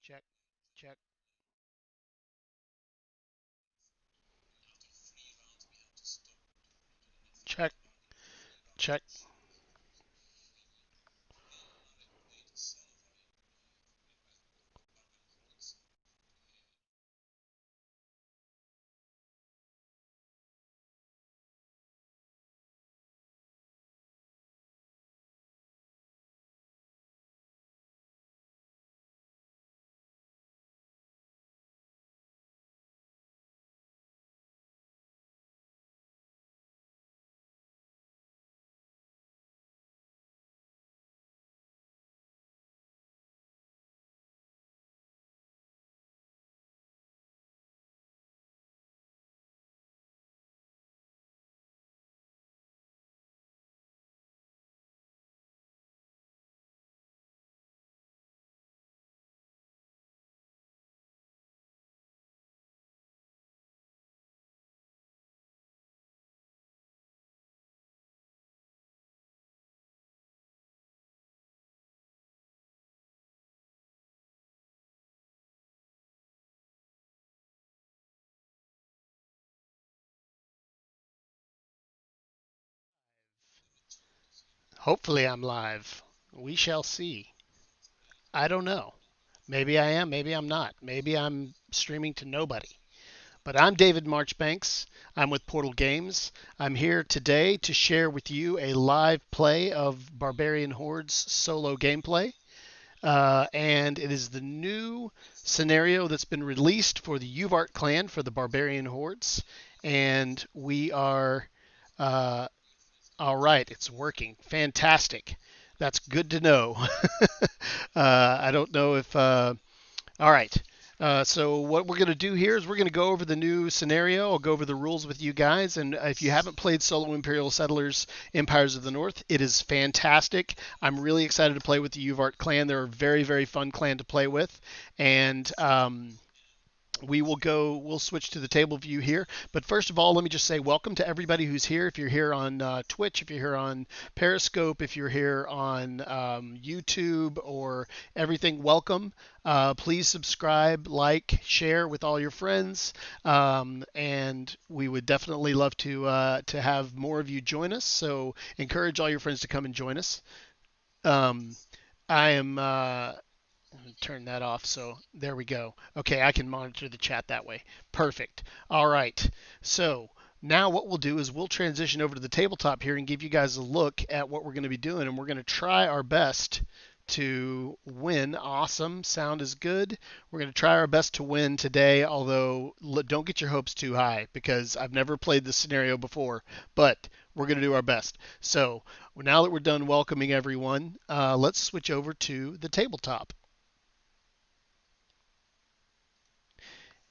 Check, check. Check, check. Hopefully I'm live. We shall see. I don't know. Maybe I am, maybe I'm not. Maybe I'm streaming to nobody. But I'm David Marchbanks. I'm with Portal Games. I'm here today to share with you a live play of Barbarian Hordes solo gameplay. And it is the new scenario that's been released for the Uvart clan for the Barbarian Hordes. And we are uh, all right. It's working. Fantastic. That's good to know. I don't know if. All right. So what we're going to do here is we're going to go over the new scenario. I'll go over the rules with you guys. And if you haven't played Solo Imperial Settlers Empires of the North, it is fantastic. I'm really excited to play with the Uvart clan. They're a very, very fun clan to play with. And we'll switch to the table view here. But first of all, let me just say welcome to everybody who's here. If you're here on Twitch, if you're here on Periscope, if you're here on YouTube or everything, welcome. Please subscribe, like, share with all your friends, and we would definitely love to have more of you join us. So encourage all your friends to come and join us. Um, I am turn that off. So there we go. Okay, I can monitor the chat that way. Perfect. All right. So now what we'll do is we'll transition over to the tabletop here and give you guys a look at what we're going to be doing. And we're going to try our best to win. Awesome. Sound is good. We're going to try our best to win today, although don't get your hopes too high because I've never played this scenario before, but we're going to do our best. So now that we're done welcoming everyone, let's switch over to the tabletop.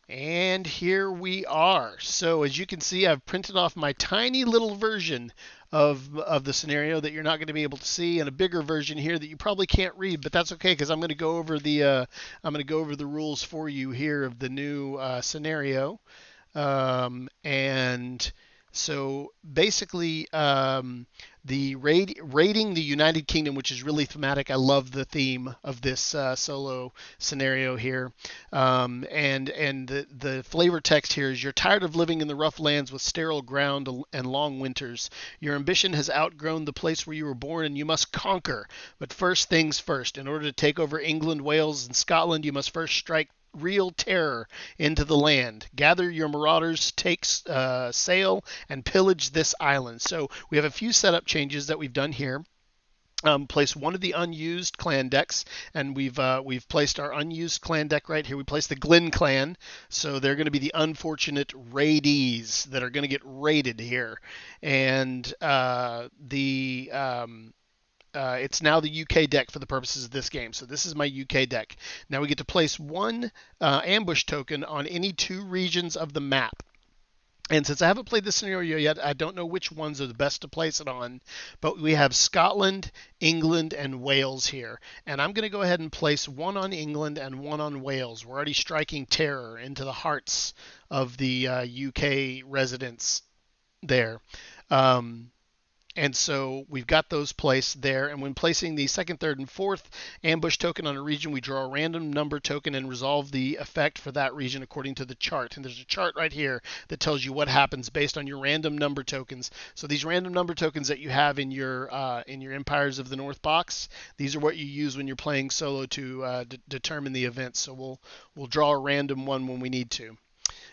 And here we are. So as you can see, I've printed off my tiny little version of the scenario that you're not going to be able to see, and a bigger version here that you probably can't read, but that's okay because I'm going to go over the rules for you here of the new scenario. And so basically, the raiding the United Kingdom, which is really thematic. I love the theme of this solo scenario here. And the flavor text here is: you're tired of living in the rough lands with sterile ground and long winters. Your ambition has outgrown the place where you were born, and you must conquer. But first things first. In order to take over England, Wales, and Scotland, you must first strike real terror into the land. Gather your marauders, take sail, and pillage this island. So we have a few setup changes that we've done here. Place one of the unused clan decks, and we've placed our unused clan deck right here. We placed the Glynn clan, so they're going to be the unfortunate raidees that are going to get raided here, and it's now the UK deck for the purposes of this game. So this is my UK deck. Now we get to place one ambush token on any two regions of the map. And since I haven't played this scenario yet, I don't know which ones are the best to place it on. But we have Scotland, England, and Wales here. And I'm going to go ahead and place one on England and one on Wales. We're already striking terror into the hearts of the UK residents there. Um, And so we've got those placed there. And when placing the second, third, and fourth ambush token on a region, we draw a random number token and resolve the effect for that region according to the chart. And there's a chart right here that tells you what happens based on your random number tokens. So these random number tokens that you have in your Empires of the North box, these are what you use when you're playing solo to determine the events. So we'll draw a random one when we need to.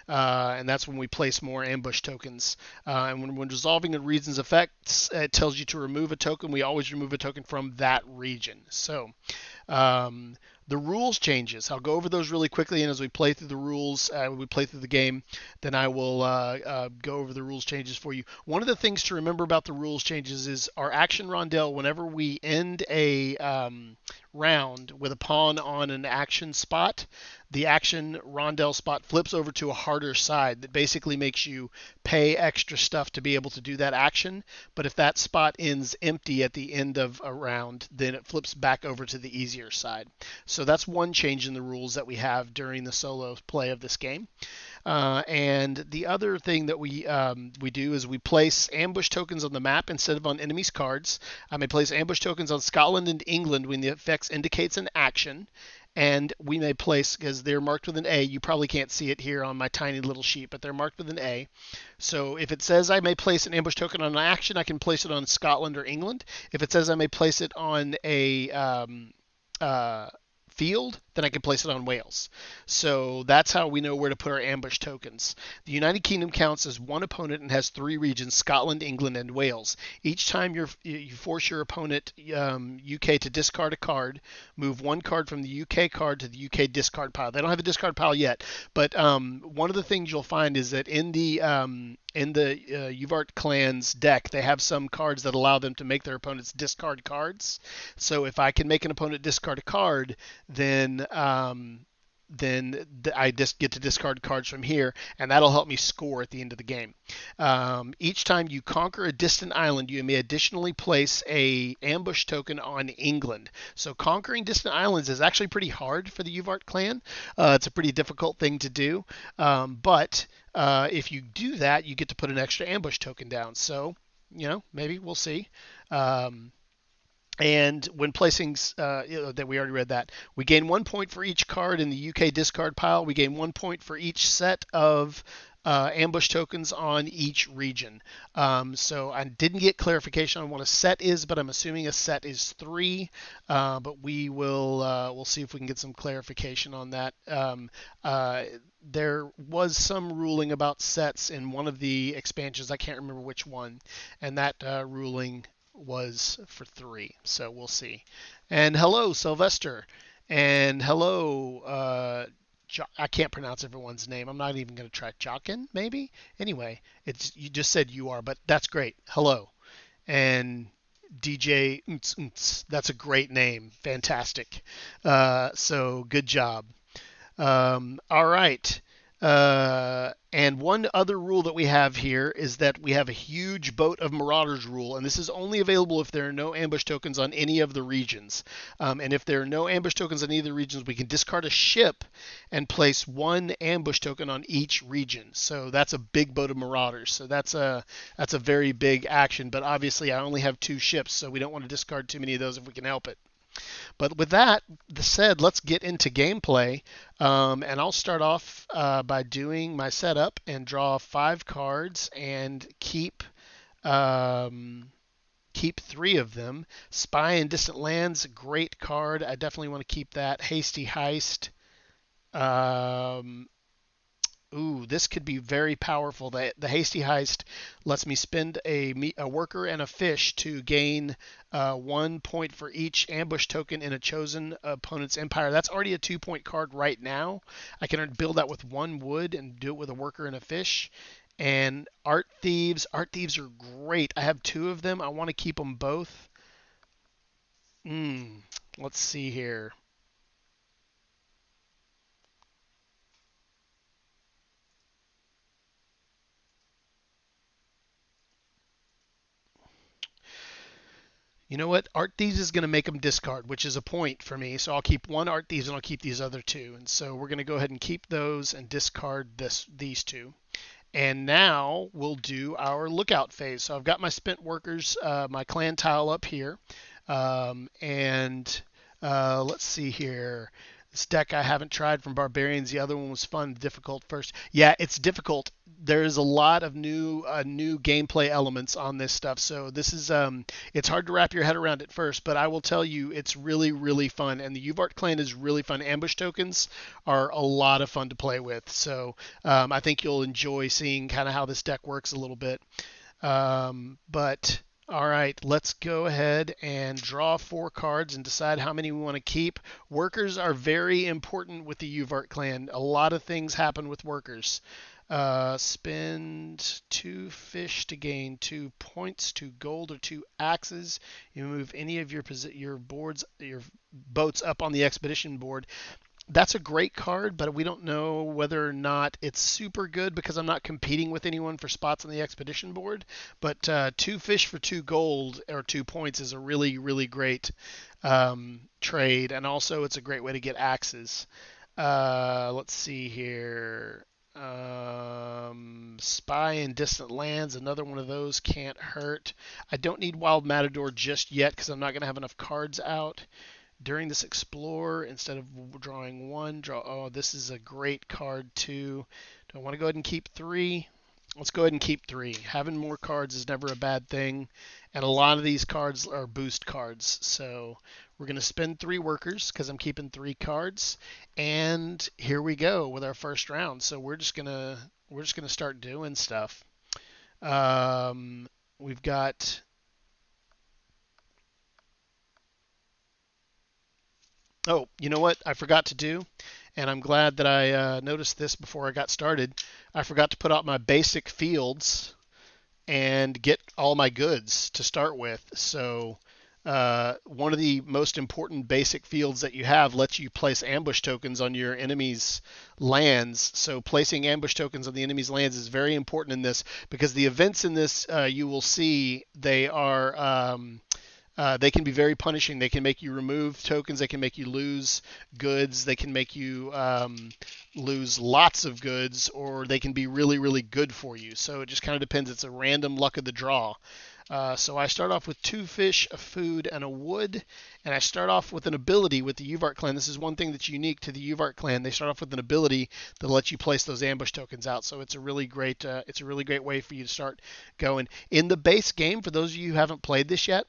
And that's when we place more ambush tokens. And when resolving a region's effects, it tells you to remove a token. We always remove a token from that region. So the rules changes. I'll go over those really quickly, and as we play through the rules, we play through the game, then I will go over the rules changes for you. One of the things to remember about the rules changes is our action rondel. Whenever we end a round with a pawn on an action spot, the action rondel spot flips over to a harder side that basically makes you pay extra stuff to be able to do that action. But if that spot ends empty at the end of a round, then it flips back over to the easier side. So that's one change in the rules that we have during the solo play of this game. And the other thing that we do is we place ambush tokens on the map instead of on enemies' cards. I may place ambush tokens on Scotland and England when the effects indicates an action. And we may place, because they're marked with an A, you probably can't see it here on my tiny little sheet, but they're marked with an A. So if it says I may place an ambush token on an action, I can place it on Scotland or England. If it says I may place it on a field, then I can place it on Wales. So that's how we know where to put our ambush tokens. The United Kingdom counts as one opponent and has three regions: Scotland, England, and Wales. Each time you force your opponent, UK, to discard a card, move one card from the UK card to the UK discard pile. They don't have a discard pile yet, but one of the things you'll find is that in the Uvart clan's deck, they have some cards that allow them to make their opponents discard cards. So if I can make an opponent discard a card, then I just get to discard cards from here, and that'll help me score at the end of the game. Each time you conquer a distant island, you may additionally place a ambush token on England. So conquering distant islands is actually pretty hard for the Uvart clan. It's a pretty difficult thing to do, but if you do that, you get to put an extra ambush token down. So, maybe we'll see. And when placing, that we already read that, we gain 1 point for each card in the UK discard pile. We gain 1 point for each set of ambush tokens on each region. So I didn't get clarification on what a set is, but I'm assuming a set is 3. But we'll see if we can get some clarification on that. There was some ruling about sets in one of the expansions. I can't remember which one, and that ruling was for 3. So we'll see. And hello, Sylvester. And hello, I can't pronounce everyone's name. I'm not even going to try. Jokin, maybe? Anyway, you just said you are, but that's great. Hello. And DJ, that's a great name. Fantastic. So good job. All right. And one other rule that we have here is that we have a huge boat of marauders rule, and this is only available if there are no ambush tokens on any of the regions. And if there are no ambush tokens on any of the regions, we can discard a ship and place one ambush token on each region. So that's a big boat of marauders. So that's a very big action. But obviously, I only have 2 ships, so we don't want to discard too many of those if we can help it. But with that said, let's get into gameplay. And I'll start off by doing my setup and draw 5 cards and keep 3 of them. Spy in Distant Lands, great card. I definitely want to keep that. Hasty Heist. Ooh, this could be very powerful. The Hasty Heist lets me spend a worker and a fish to gain 1 point for each ambush token in a chosen opponent's empire. That's already a 2-point card right now. I can build that with 1 wood and do it with a worker and a fish. And Art Thieves. Art Thieves are great. I have 2 of them. I want to keep them both. Let's see here. You know what? Art Thieves is going to make them discard, which is a point for me. So I'll keep 1 Art Thieves and I'll keep these other 2. And so we're going to go ahead and keep those and discard these 2. And now we'll do our lookout phase. So I've got my spent workers, my clan tile up here. And let's see here. This deck I haven't tried from Barbarians. The other one was fun, difficult first. Yeah, it's difficult. There's a lot of new gameplay elements on this stuff. So this is it's hard to wrap your head around at first, but I will tell you it's really fun. And the Uvart clan is really fun. Ambush tokens are a lot of fun to play with. So I think you'll enjoy seeing kind of how this deck works a little bit. But all right, let's go ahead and draw 4 cards and decide how many we want to keep. Workers are very important with the Uvart clan. A lot of things happen with workers. Spend 2 fish to gain 2 points, 2 gold, or 2 axes. You move any of your boats up on the expedition board. That's a great card, but we don't know whether or not it's super good because I'm not competing with anyone for spots on the expedition board. But 2 fish for 2 gold or 2 points is a really great trade, and also it's a great way to get axes. Let's see here. Spy in distant lands, another one of those can't hurt. I don't need Wild Matador just yet because I'm not going to have enough cards out. During this explore, instead of drawing 1, draw. Oh, this is a great card too. Do I want to go ahead and keep 3? Let's go ahead and keep 3. Having more cards is never a bad thing, and a lot of these cards are boost cards. So we're going to spend 3 workers because I'm keeping 3 cards, and here we go with our first round. So we're just gonna start doing stuff. We've got. Oh, you know what I forgot to do? And I'm glad that I noticed this before I got started. I forgot to put out my basic fields and get all my goods to start with. So one of the most important basic fields that you have lets you place ambush tokens on your enemy's lands. So placing ambush tokens on the enemy's lands is very important in this because the events in this you will see they can be very punishing. They can make you remove tokens. They can make you lose goods. They can make you lose lots of goods, or they can be really good for you. So it just kind of depends. It's a random luck of the draw. So I start off with 2 fish, a food, and a wood, and I start off with an ability with the Uvart clan. This is one thing that's unique to the Uvart clan. They start off with an ability that lets you place those ambush tokens out. So it's a really great way for you to start going in the base game. For those of you who haven't played this yet.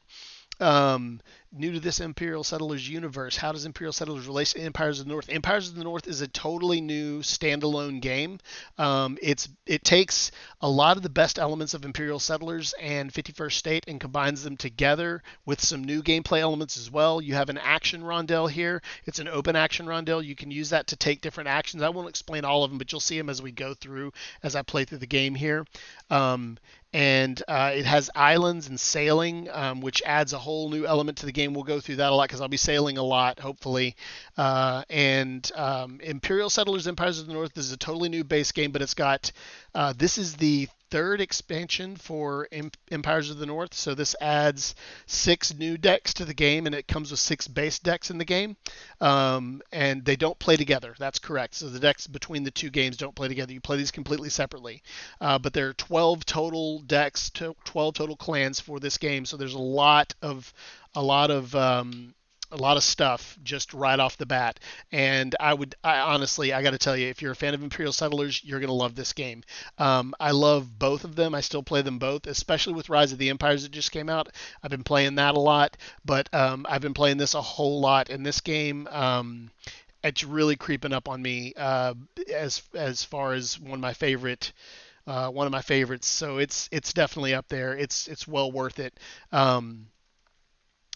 New to this Imperial Settlers universe, how does Imperial Settlers relate to Empires of the North? Empires of the North is a totally new standalone game. It takes a lot of the best elements of Imperial Settlers and 51st State and combines them together with some new gameplay elements as well. You have an action rondel here. It's an open action rondel. You can use that to take different actions. I won't explain all of them, but you'll see them as we go through, as I play through the game here. And it has islands and sailing, which adds a whole new element to the game. We'll go through that a lot because I'll be sailing a lot, hopefully. And Imperial Settlers Empires of the North is a totally new base game, but it's got this is the 3rd expansion for Empires of the North. So this adds 6 new decks to the game, and it comes with 6 base decks in the game. And they don't play together. That's correct. So the decks between the 2 games don't play together. You play these completely separately. But there are 12 total decks, 12 total clans for this game. So there's a lot of stuff just right off the bat. And I honestly, I got to tell you, if you're a fan of Imperial Settlers, you're going to love this game. I love both of them. I still play them both, especially with Rise of the Empires that just came out. I've been playing that a lot, but I've been playing this a whole lot. And this game, it's really creeping up on me as far as one of my favorites. So it's definitely up there. It's well worth it.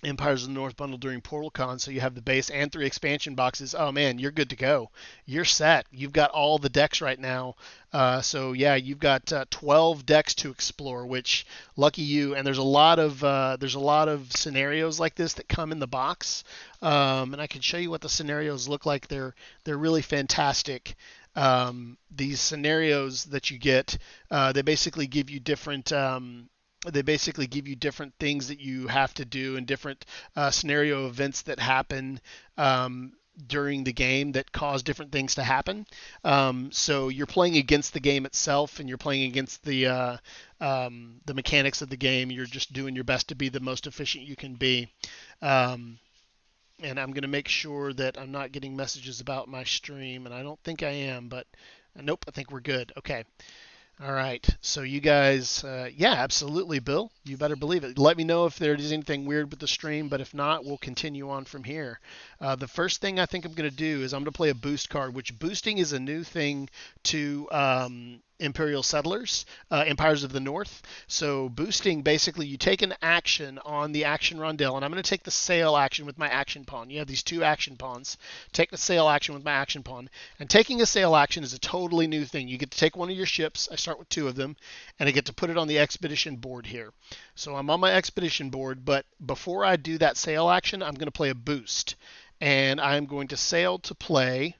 Empires of the North bundle during PortalCon, so you have the base and 3 expansion boxes. Oh man, you're good to go. You're set. You've got all the decks right now. So yeah, you've got 12 decks to explore, which lucky you. And there's a lot of scenarios like this that come in the box, and I can show you what the scenarios look like. They're really fantastic. These scenarios that you get, they basically give you different things that you have to do and different scenario events that happen. during the game that cause different things to happen. So you're playing against the game itself, and you're playing against the mechanics of the game. You're just doing your best to be the most efficient you can be. Um, and I'm going to make sure that I'm not getting messages about my stream, and I don't think I am, but nope, I think we're good. Okay. All right. So you guys, yeah, absolutely, Bill. You better believe it. Let me know if there is anything weird with the stream, but if not, we'll continue on from here. The first thing I think I'm going to do is I'm going to play a boost card, which boosting is a new thing to Imperial Settlers, Empires of the North. So boosting, basically, you take an action on the action rondel, and I'm going to take the sail action with my action pawn. You have these two action pawns. Take the sail action with my action pawn. And taking a sail action is a totally new thing. You get to take one of your ships. I start with two of them, and I get to put it on the expedition board here. So I'm on my expedition board, but before I do that sail action, I'm going to play a boost. And I'm going to sail to play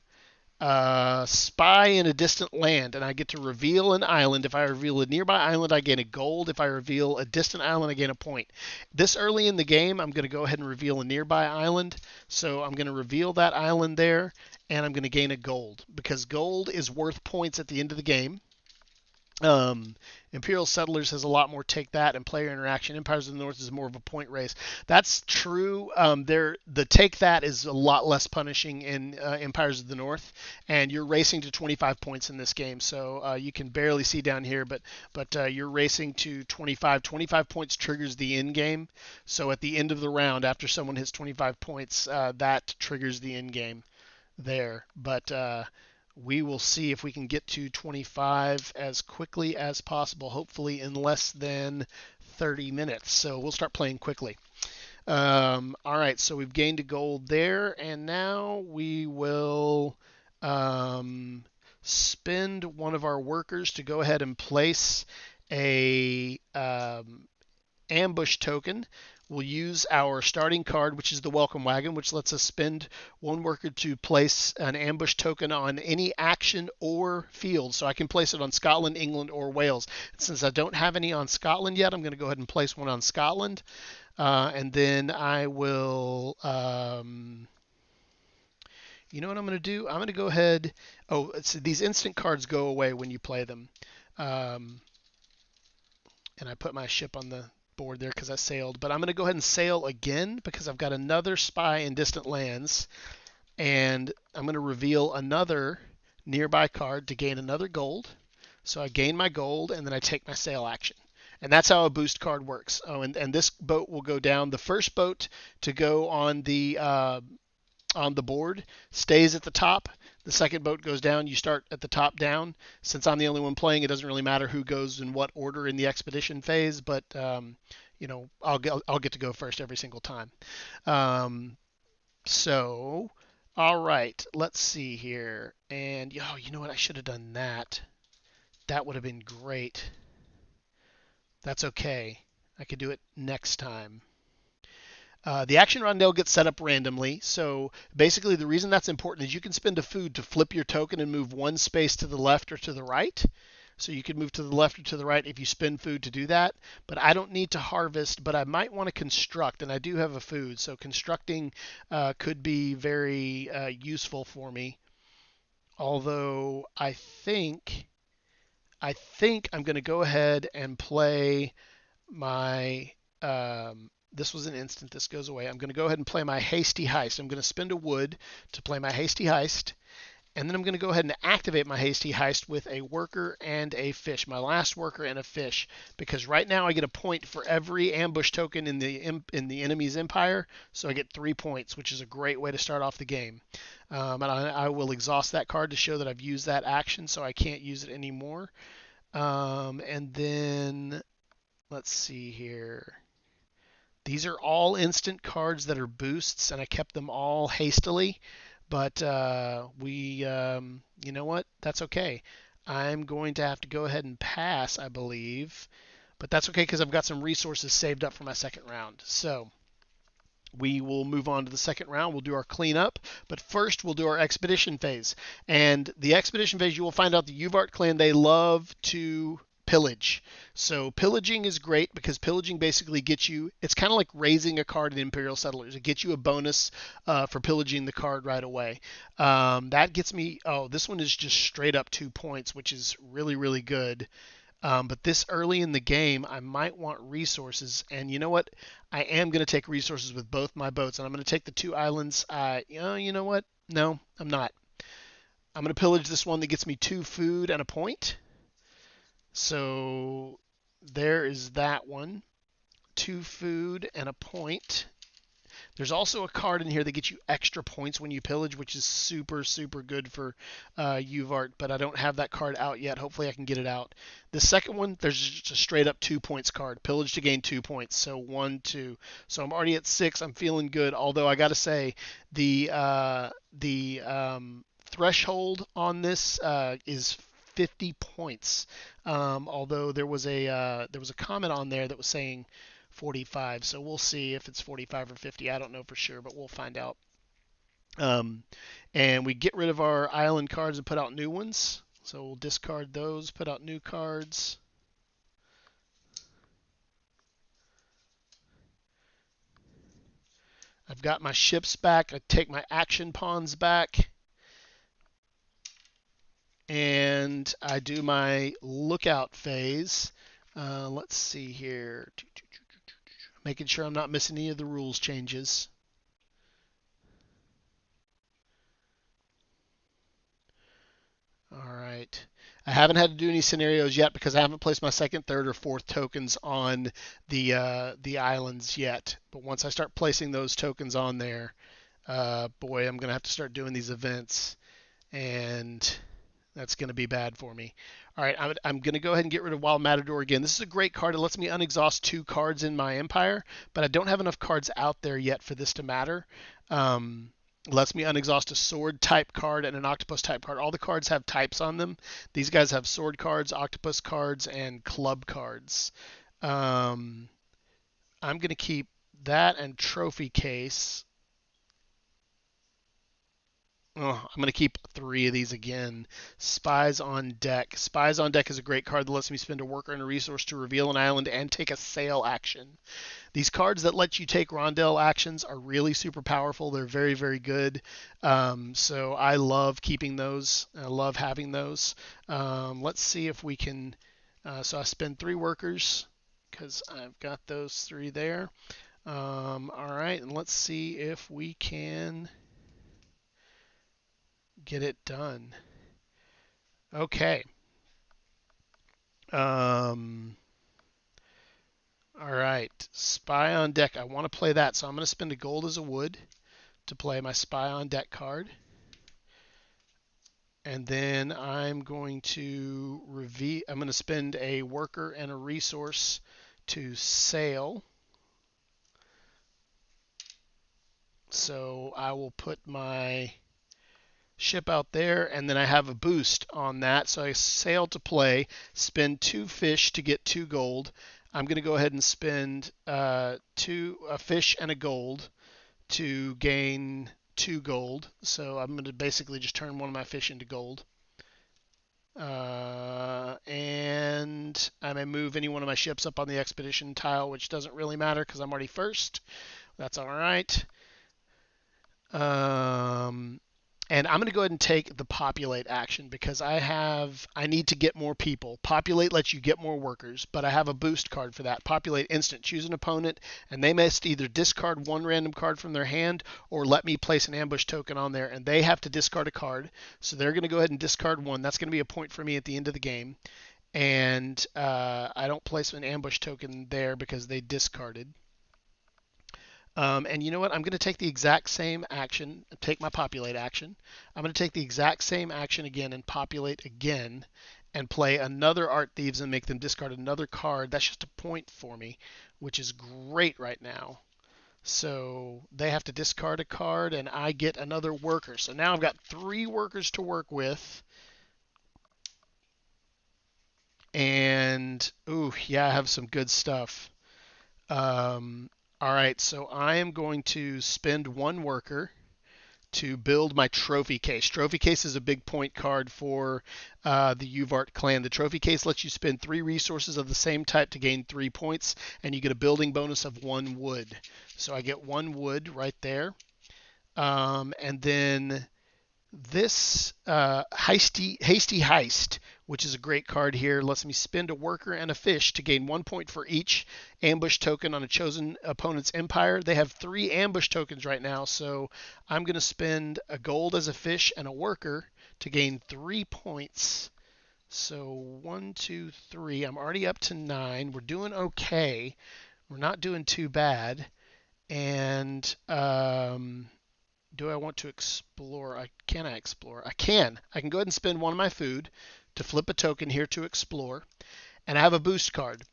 spy in a distant land, and I get to reveal an island. If I reveal a nearby island, I gain a gold. If I reveal a distant island, I gain a point. This early in the game, I'm going to go ahead and reveal a nearby island. So I'm going to reveal that island there, and I'm going to gain a gold, because gold is worth points at the end of the game. Imperial Settlers has a lot more take that and player interaction. Empires of the North is more of a point race. That's true. The take that is a lot less punishing in Empires of the North, and you're racing to 25 points in this game. So you can barely see down here, but you're racing to 25. 25 points triggers the end game. So at the end of the round, after someone hits 25 points, that triggers the end game there. But we will see if we can get to 25 as quickly as possible, hopefully in less than 30 minutes. So we'll start playing quickly. All right, so we've gained a gold there, and now we will spend one of our workers to go ahead and place a ambush token. We'll use our starting card, which is the Welcome Wagon, which lets us spend one worker to place an ambush token on any action or field. So I can place it on Scotland, England, or Wales. Since I don't have any on Scotland yet, I'm going to go ahead and place one on Scotland. And then I will, you know what I'm going to do? I'm going to go ahead. Oh, these instant cards go away when you play them. And I put my ship on the board there because I sailed, but I'm going to go ahead and sail again because I've got another spy in distant lands, and I'm going to reveal another nearby card to gain another gold. So I gain my gold, and then I take my sail action. And that's how a boost card works. Oh, and this boat will go down. The first boat to go on the board stays at the top. The second boat goes down. You start at the top down. Since I'm the only one playing, it doesn't really matter who goes in what order in the expedition phase, but you know, I'll get to go first every single time. So, all right, let's see here. And oh, you know what? I should have done that. That would have been great. That's okay. I could do it next time. The action rondel gets set up randomly, so basically the reason that's important is you can spend a food to flip your token and move one space to the left or to the right. So you can move to the left or to the right if you spend food to do that. But I don't need to harvest, but I might want to construct, and I do have a food, so constructing could be very useful for me. Although I think I'm going to go ahead and play my this was an instant. This goes away. I'm going to go ahead and play my Hasty Heist. I'm going to spend a wood to play my Hasty Heist. And then I'm going to go ahead and activate my Hasty Heist with a worker and a fish. My last worker and a fish. Because right now I get a point for every ambush token in the enemy's empire. So I get 3 points, which is a great way to start off the game. And I will exhaust that card to show that I've used that action, so I can't use it anymore. And then, let's see here. These are all instant cards that are boosts, and I kept them all hastily. But you know what? That's okay. I'm going to have to go ahead and pass, I believe. But that's okay because I've got some resources saved up for my second round. So we will move on to the second round. We'll do our cleanup. But first, we'll do our expedition phase. And the expedition phase, you will find out the Uvart clan, they love to pillage. So pillaging is great because pillaging basically gets you, it's kind of like raising a card in Imperial Settlers. It gets you a bonus for pillaging the card right away. That gets me, oh, this one is just straight up 2 points, which is really, really good. But this early in the game, I might want resources. And you know what? I am going to take resources with both my boats. And I'm going to take the 2 islands. You know what? No, I'm not. I'm going to pillage this one that gets me 2 food and a point. So there is that one. 2 food and a point. There's also a card in here that gets you extra points when you pillage, which is super, super good for Uvart, but I don't have that card out yet. Hopefully I can get it out. The second one, there's just a straight up 2 points card. Pillage to gain 2 points. So 1, 2. So I'm already at 6. I'm feeling good. Although I got to say, the threshold on this is 50 points. Although there was a comment on there that was saying 45, so we'll see if it's 45 or 50. I don't know for sure, but we'll find out. And we get rid of our island cards and put out new ones. So we'll discard those, put out new cards. I've got my ships back. I take my action pawns back. And I do my lookout phase. Let's see here. Making sure I'm not missing any of the rules changes. All right. I haven't had to do any scenarios yet because I haven't placed my second, third, or fourth tokens on the islands yet. But once I start placing those tokens on there, boy, I'm gonna have to start doing these events, and that's going to be bad for me. All right, I'm going to go ahead and get rid of Wild Matador again. This is a great card. It lets me unexhaust 2 cards in my empire, but I don't have enough cards out there yet for this to matter. Lets me unexhaust a sword type card and an octopus type card. All the cards have types on them. These guys have sword cards, octopus cards, and club cards. I'm going to keep that and trophy case. Oh, I'm going to keep 3 of these again. Spies on Deck. Spies on Deck is a great card that lets me spend a worker and a resource to reveal an island and take a sail action. These cards that let you take rondel actions are really super powerful. They're very, very good. So I love keeping those. I love having those. Let's see if we can... so I spend 3 workers because I've got those 3 there. All right, and let's see if we can... get it done. Okay. All right. Spy on Deck. I want to play that, so I'm going to spend a gold as a wood to play my Spy on Deck card. And then I'm going to I'm going to spend a worker and a resource to sail. So I will put my ship out there, and then I have a boost on that. So I sail to play, spend 2 fish to get 2 gold. I'm going to go ahead and spend a fish and a gold to gain 2 gold. So I'm going to basically just turn one of my fish into gold. And I may move any one of my ships up on the expedition tile, which doesn't really matter because I'm already first. That's all right. And I'm going to go ahead and take the populate action because I need to get more people. Populate lets you get more workers, but I have a boost card for that. Populate instant. Choose an opponent, and they must either discard 1 random card from their hand or let me place an ambush token on there, and they have to discard a card. So they're going to go ahead and discard 1. That's going to be a point for me at the end of the game. And I don't place an ambush token there because they discarded. And you know what? I'm going to take the exact same action, take my populate action. I'm going to take the exact same action again and populate again and play another Art Thieves and make them discard another card. That's just a point for me, which is great right now. So they have to discard a card and I get another worker. So now I've got 3 workers to work with. And, ooh, yeah, I have some good stuff. All right, so I am going to spend 1 worker to build my trophy case. Trophy case is a big point card for the Uvart clan. The trophy case lets you spend 3 resources of the same type to gain 3 points, and you get a building bonus of 1 wood. So I get 1 wood right there. And then this Hasty Heist, which is a great card here, lets me spend a worker and a fish to gain 1 point for each ambush token on a chosen opponent's empire. They have 3 ambush tokens right now, so I'm going to spend a gold as a fish and a worker to gain 3 points. So 1, 2, 3. I'm already up to 9. We're doing okay. We're not doing too bad. And do I want to explore? Can I explore? I can. I can go ahead and spend 1 of my food to flip a token here to explore. And I have a boost card.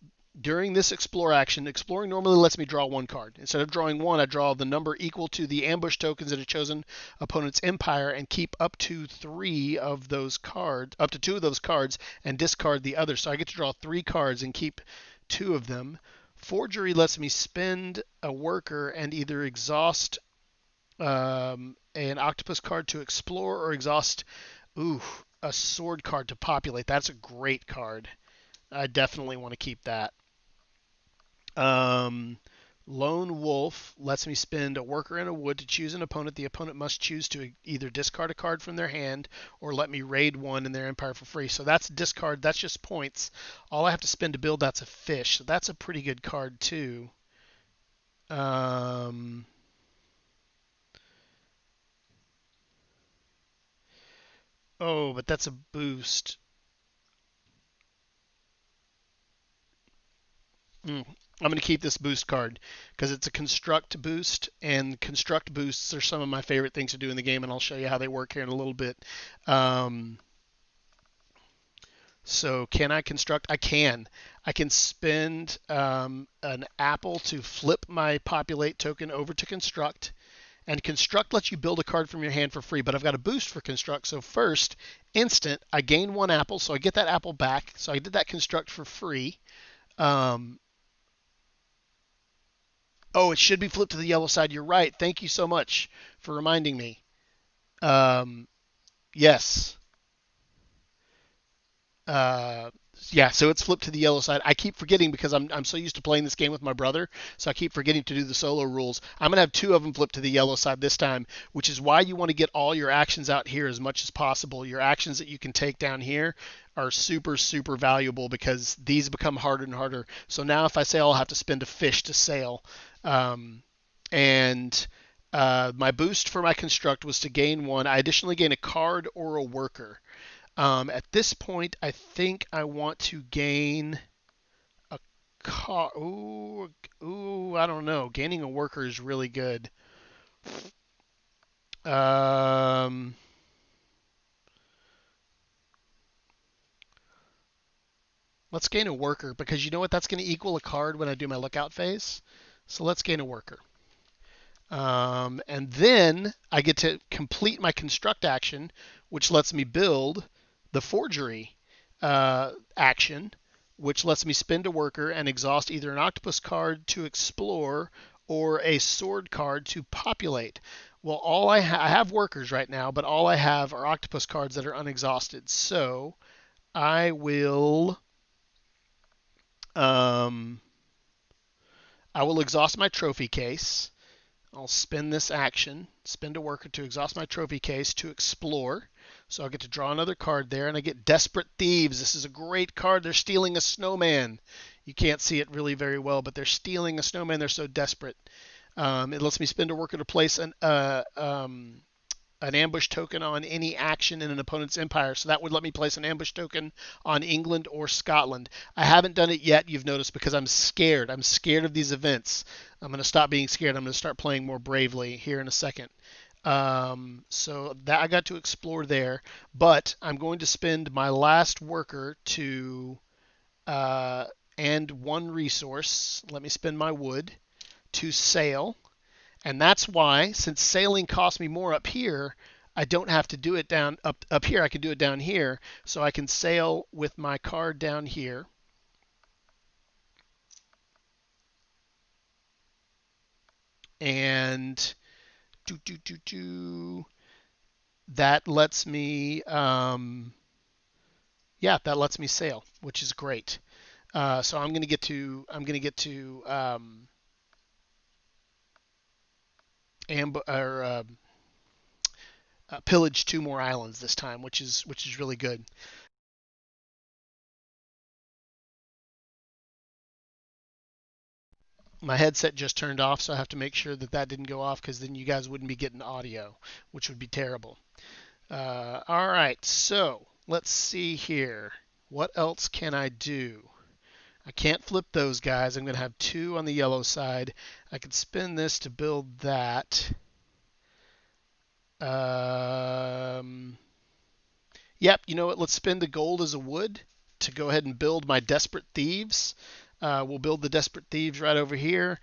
During this explore action, exploring normally lets me draw 1 card. Instead of drawing 1, I draw the number equal to the ambush tokens in a chosen opponent's empire and keep up to 3 of those cards, up to 2 of those cards, and discard the other. So I get to draw 3 cards and keep 2 of them. Forgery lets me spend a worker and either exhaust an octopus card to explore or exhaust a sword card to populate. That's a great card. I definitely want to keep that. Lone Wolf lets me spend a worker and a wood to choose an opponent. The opponent must choose to either discard a card from their hand or let me raid one in their empire for free. So that's discard. That's just points. All I have to spend to build that's a fish. So that's a pretty good card too. Oh, but that's a boost. I'm going to keep this boost card because it's a construct boost, and construct boosts are some of my favorite things to do in the game, and I'll show you how they work here in a little bit. So can I construct? I can. I can spend an apple to flip my populate token over to construct. And construct lets you build a card from your hand for free, but I've got a boost for construct. So first, instant, I gain 1 apple, so I get that apple back. So I did that construct for free. Oh, it should be flipped to the yellow side. You're right. Thank you so much for reminding me. Yes. Yeah, so it's flipped to the yellow side. I keep forgetting because I'm so used to playing this game with my brother, so I keep forgetting to do the solo rules. I'm going to have 2 of them flipped to the yellow side this time, which is why you want to get all your actions out here as much as possible. Your actions that you can take down here are super, super valuable because these become harder and harder. So now if I sail, I'll have to spend a fish to sail. My boost for my construct was to gain 1. I additionally gain a card or a worker. At this point, I think I want to gain a car. Ooh, I don't know. Gaining a worker is really good. Let's gain a worker because you know what? That's going to equal a card when I do my lookout phase. So let's gain a worker. And then I get to complete my construct action, which lets me build the forgery action, which lets me spend a worker and exhaust either an octopus card to explore or a sword card to populate. Well, I have workers right now, but all I have are octopus cards that are unexhausted. So I will exhaust my trophy case. I'll spend this action, spend a worker to exhaust my trophy case to explore. So I'll get to draw another card there, and I get Desperate Thieves. This is a great card. They're stealing a snowman. You can't see it really very well, but they're stealing a snowman. They're so desperate. It lets me spend a worker to place an ambush token on any action in an opponent's empire. So that would let me place an ambush token on England or Scotland. I haven't done it yet, you've noticed, because I'm scared. I'm scared of these events. I'm going to stop being scared. I'm going to start playing more bravely here in a second. So that I got to explore there, but I'm going to spend my last worker to and 1 resource. Let me spend my wood to sail. And that's why, since sailing costs me more up here, I don't have to do it down up here. I can do it down here. So I can sail with my card down here. And That lets me, yeah, that lets me sail, which is great. So I'm gonna get to pillage 2 more islands this time, which is really good. My headset just turned off, so I have to make sure that that didn't go off because then you guys wouldn't be getting audio, which would be terrible. All right, so let's see here. What else can I do? I can't flip those guys. I'm going to have 2 on the yellow side. I could spin this to build that. Um, Yep, you know what? Let's spend the gold as a wood to go ahead and build my Desperate Thieves. We'll build the Desperate Thieves right over here.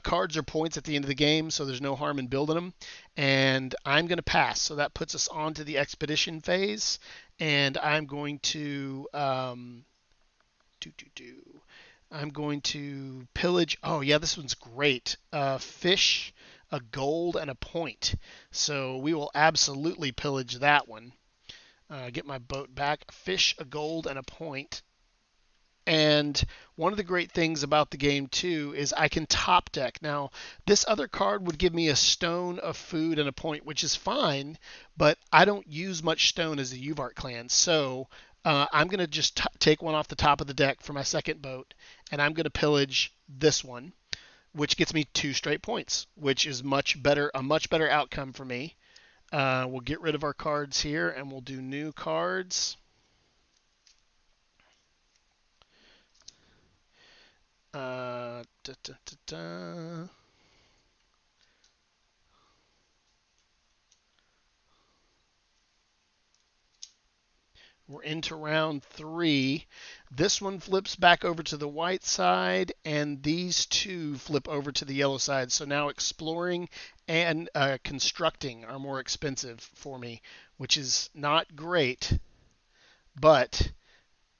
Cards are points at the end of the game, so there's no harm in building them. And I'm going to pass, so that puts us on to the expedition phase. And I'm going to do do do. I'm going to pillage. Oh yeah, this one's great. Fish, a gold, and a point. So we will absolutely pillage that one. Get my boat back, fish, a gold, and a point. And one of the great things about the game too is I can top deck. Now, this other card would give me a stone, a food, and a point, which is fine, but I don't use much stone as a Uvart clan. So I'm going to just take one off the top of the deck for my second boat, and I'm going to pillage this one, which gets me 2 straight points, which is a much better outcome for me. We'll get rid of our cards here and we'll do new cards. Da, da, da. We're into round 3. This one flips back over to the white side, and these 2 flip over to the yellow side. So now exploring and constructing are more expensive for me, which is not great, but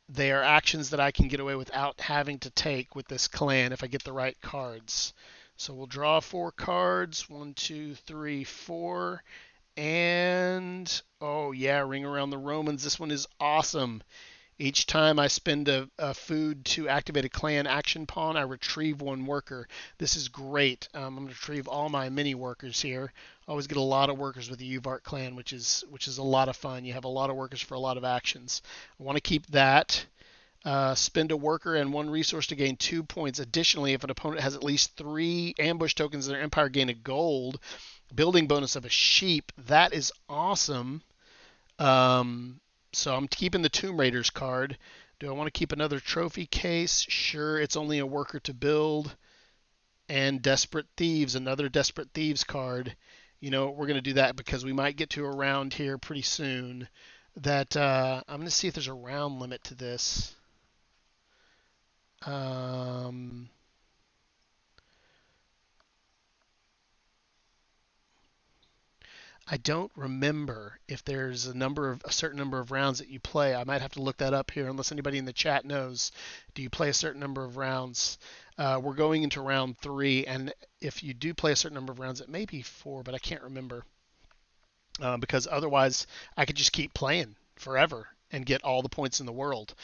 they are actions that I can get away without having to take with this clan if I get the right cards. So we'll draw 4 cards. 1, 2, 3, 4. And, oh yeah, Ring Around the Romans. This one is awesome. Each time I spend a food to activate a clan action pawn, I retrieve 1 worker. This is great. I'm going to retrieve all my mini workers here. I always get a lot of workers with the Uvart clan, which is a lot of fun. You have a lot of workers for a lot of actions. I want to keep that. Spend a worker and 1 resource to gain 2 points. Additionally, if an opponent has at least 3 ambush tokens in their empire, gain a gold. Building bonus of a sheep. That is awesome. So I'm keeping the Tomb Raiders card. Do I want to keep another trophy case? Sure, it's only a worker to build. And Desperate Thieves, another Desperate Thieves card. You know, we're going to do that because we might get to a round here pretty soon. That I'm going to see if there's a round limit to this. I don't remember if there's a certain number of rounds that you play. I might have to look that up here unless anybody in the chat knows. Do you play a certain number of rounds? We're going into round 3, and if you do play a certain number of rounds, it may be 4, but I can't remember. Because otherwise, I could just keep playing forever and get all the points in the world.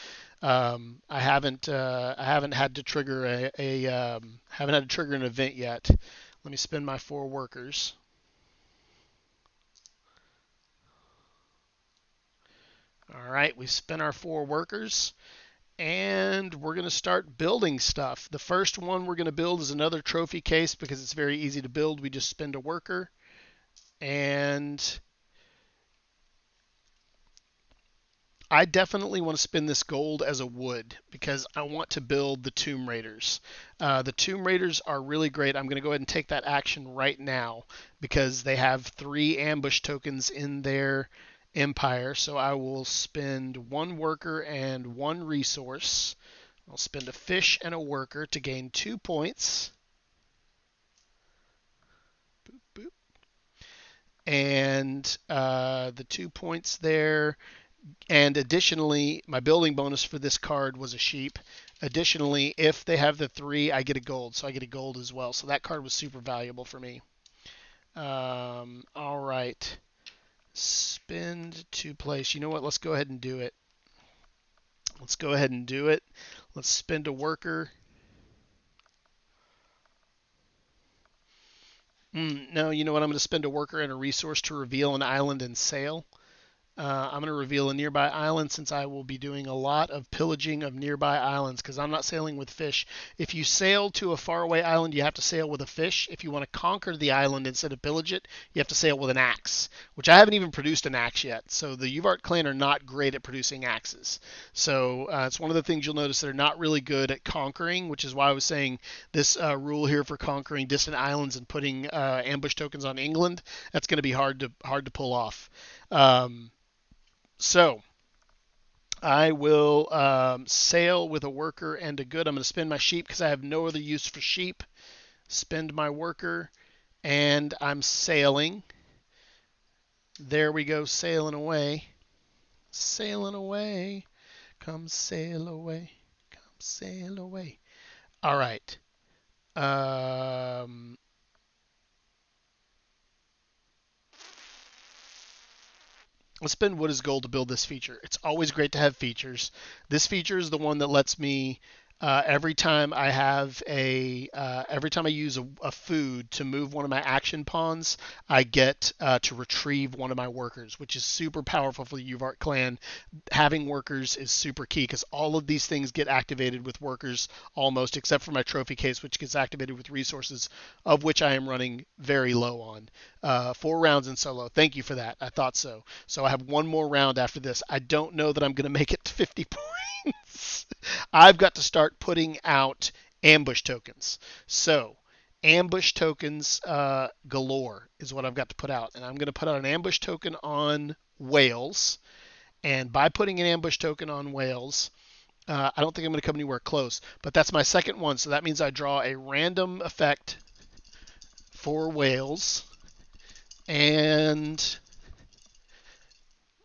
I haven't had to trigger haven't had to trigger an event yet. Let me spend my 4 workers. All right, we spent our 4 workers, and we're going to start building stuff. The first one we're going to build is another trophy case because it's very easy to build. We just spend a worker, and I definitely want to spend this gold as a wood because I want to build the Tomb Raiders. The Tomb Raiders are really great. I'm going to go ahead and take that action right now because they have 3 ambush tokens in their empire. So I will spend 1 worker and 1 resource. I'll spend a fish and a worker to gain 2 points. Boop, boop. And the 2 points there. And additionally, my building bonus for this card was a sheep. Additionally, if they have the 3, I get a gold. So I get a gold as well. So that card was super valuable for me. All right. Spend to place. You know what? Let's go ahead and do it. Let's go ahead and do it. Let's spend a worker. No, you know what? I'm going to spend a worker and a resource to reveal an island and sail. I'm going to reveal a nearby island since I will be doing a lot of pillaging of nearby islands because I'm not sailing with fish. If you sail to a faraway island, you have to sail with a fish. If you want to conquer the island instead of pillage it, you have to sail with an axe, which I haven't even produced an axe yet. So the Uvart clan are not great at producing axes. So it's one of the things you'll notice they're not really good at conquering, which is why I was saying this rule here for conquering distant islands and putting ambush tokens on England. That's going to be hard to pull off. So I will sail with a worker and a good. I'm going to spend my sheep because I have no other use for sheep. Spend my worker, and I'm sailing. There we go, sailing away. Sailing away. Come sail away. Come sail away. All right. Let's spend wood as gold to build this feature. It's always great to have features. This feature is the one that lets me every time I have every time I use a food to move one of my action pawns, I get to retrieve one of my workers, which is super powerful for the Uvart clan. Having workers is super key because all of these things get activated with workers almost, except for my trophy case, which gets activated with resources, of which I am running very low on. 4 rounds in solo. Thank you for that. I thought so. So I have one more round after this. I don't know that I'm going to make it to 50 points. I've got to start putting out ambush tokens. So ambush tokens galore is what I've got to put out. And I'm going to put out an ambush token on Wales. And by putting an ambush token on Wales, I don't think I'm going to come anywhere close. But that's my second one. So that means I draw a random effect for Wales. And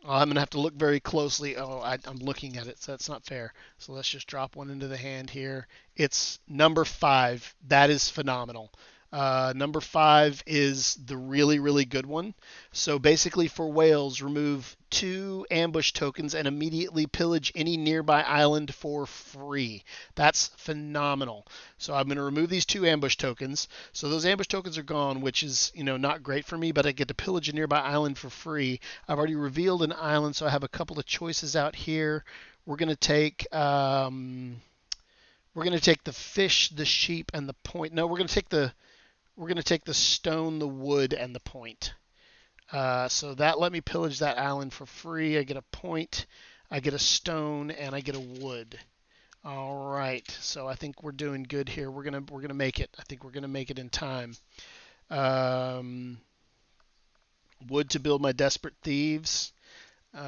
I'm going to have to look very closely. Oh, I'm looking at it, so that's not fair. So let's just drop one into the hand here. It's number 5. That is phenomenal. Number 5 is the really, really good one. So basically for Wales, remove 2 ambush tokens and immediately pillage any nearby island for free. That's phenomenal. So I'm going to remove these 2 ambush tokens. So those ambush tokens are gone, which is, not great for me, but I get to pillage a nearby island for free. I've already revealed an island, so I have a couple of choices out here. We're going to take the fish, the sheep, and the point. No, we're going to take the stone, the wood, and the point. So that let me pillage that island for free. I get a point, I get a stone, and I get a wood. All right. So I think we're doing good here. We're gonna make it. I think we're gonna make it in time. Wood to build my desperate thieves. Wood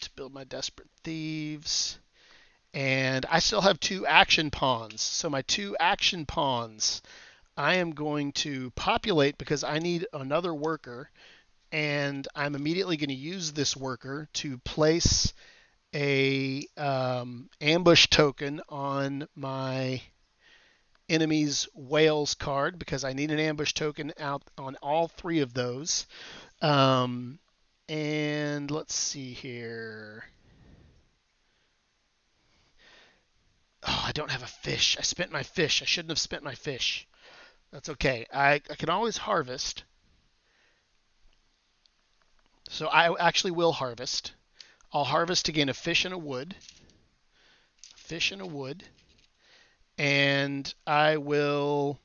to build my desperate thieves. And I still have 2 action pawns. So my 2 action pawns, I am going to populate because I need another worker. And I'm immediately going to use this worker to place a ambush token on my enemy's Wales card because I need an ambush token out on all 3 of those. And let's see here. Oh, I don't have a fish. I spent my fish. I shouldn't have spent my fish. That's okay. I can always harvest. So I actually will harvest. I'll harvest to gain a fish and a wood. Fish and a wood. And I will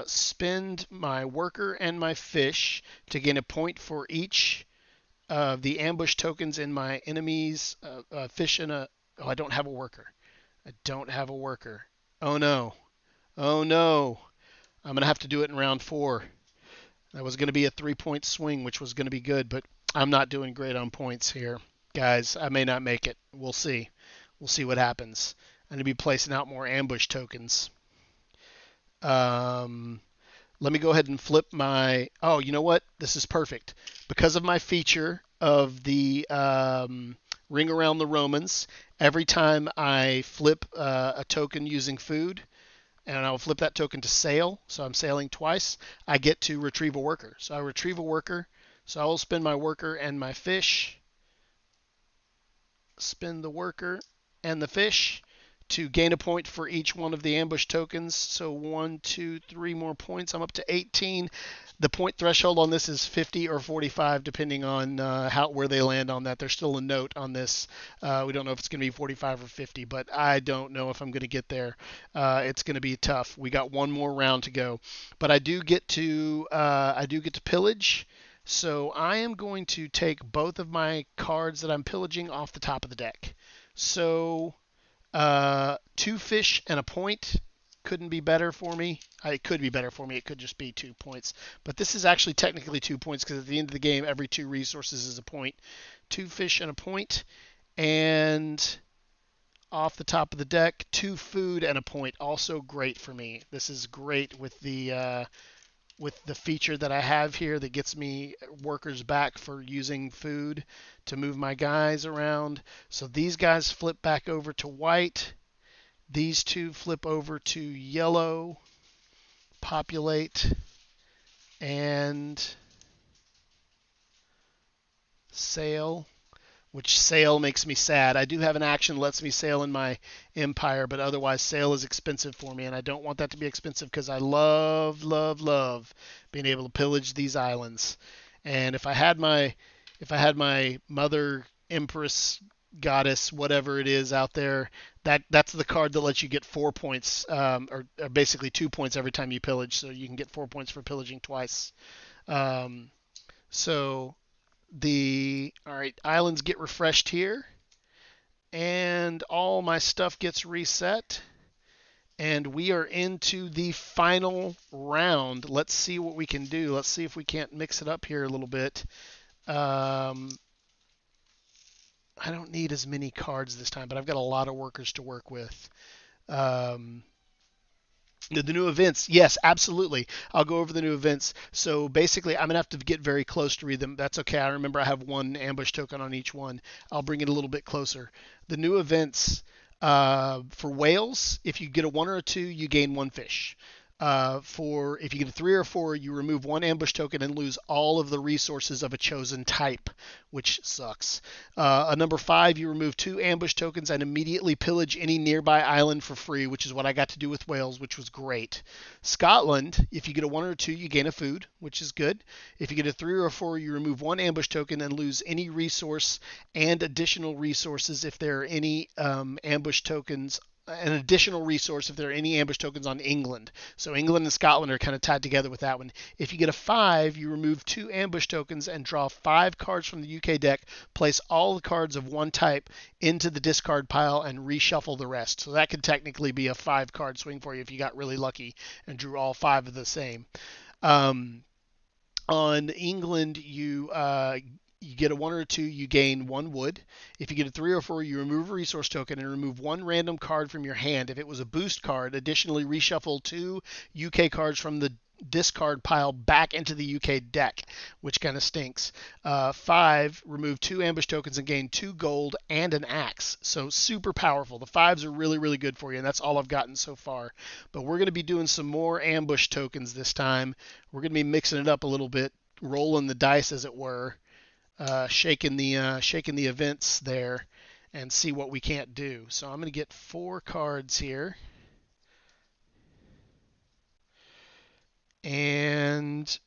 spend my worker and my fish to gain a point for each of the ambush tokens in my enemy's fish and a... Oh, I don't have a worker. I don't have a worker. Oh no. Oh no. I'm going to have to do it in round 4. That was going to be a 3-point swing, which was going to be good, but I'm not doing great on points here. Guys, I may not make it. We'll see. We'll see what happens. I'm going to be placing out more ambush tokens. Let me go ahead and flip my... Oh, you know what? This is perfect. Because of my feature of the Ring Around the Romans, every time I flip a token using food, and I'll flip that token to sail. So I'm sailing twice. I get to retrieve a worker. So I retrieve a worker. So I will spend my worker and my fish. Spend the worker and the fish to gain a point for each one of the ambush tokens. So 1, 2, 3 more points. I'm up to 18. The point threshold on this is 50 or 45, depending on where they land on that. There's still a note on this. We don't know if it's going to be 45 or 50, but I don't know if I'm going to get there. It's going to be tough. We got one more round to go, but I do get to pillage. So I am going to take both of my cards that I'm pillaging off the top of the deck. So 2 fish and a point couldn't be better for me. It could be better for me. It could just be 2 points. But this is actually technically 2 points because at the end of the game, every 2 resources is a point. 2 fish and a point. And off the top of the deck, 2 food and a point. Also great for me. This is great with the feature that I have here that gets me workers back for using food to move my guys around. So these guys flip back over to white. These 2 flip over to yellow, populate, and sail. Which sail makes me sad. I do have an action that lets me sail in my empire, but otherwise sail is expensive for me, and I don't want that to be expensive because I love, love, love being able to pillage these islands. And if I had my mother empress goddess whatever it is out there, that's the card that lets you get 4 points, or basically 2 points every time you pillage, so you can get 4 points for pillaging twice. So all right, islands get refreshed here, and all my stuff gets reset, and we are into the final round. Let's see what we can do. Let's see if we can't mix it up here a little bit. I don't need as many cards this time, but I've got a lot of workers to work with. The new events, yes, absolutely. I'll go over the new events. So basically, I'm going to have to get very close to read them. That's okay. I remember I have 1 ambush token on each one. I'll bring it a little bit closer. The new events for whales, if you get a 1 or a 2, you gain 1 fish. If you get a 3 or 4, you remove 1 ambush token and lose all of the resources of a chosen type, which sucks. A number 5, you remove 2 ambush tokens and immediately pillage any nearby island for free, which is what I got to do with Wales, which was great. Scotland, if you get a 1 or a 2, you gain a food, which is good. If you get a 3 or a 4, you remove 1 ambush token and lose any resource and additional resources if there are any ambush tokens, an additional resource if there are any ambush tokens on England. So England and Scotland are kind of tied together with that one. If you get a 5, you remove 2 ambush tokens and draw 5 cards from the UK deck, place all the cards of one type into the discard pile, and reshuffle the rest. So that could technically be a 5-card swing for you if you got really lucky and drew all 5 of the same. On England, you get a 1 or a 2, you gain 1 wood. If you get a 3 or 4, you remove a resource token and remove 1 random card from your hand. If it was a boost card, additionally reshuffle 2 UK cards from the discard pile back into the UK deck, which kind of stinks. 5, remove 2 ambush tokens and gain 2 gold and an axe. So super powerful. The 5s are really, really good for you, and that's all I've gotten so far. But we're going to be doing some more ambush tokens this time. We're going to be mixing it up a little bit, rolling the dice, as it were. Shaking the events there and see what we can't do. So I'm going to get 4 cards here. And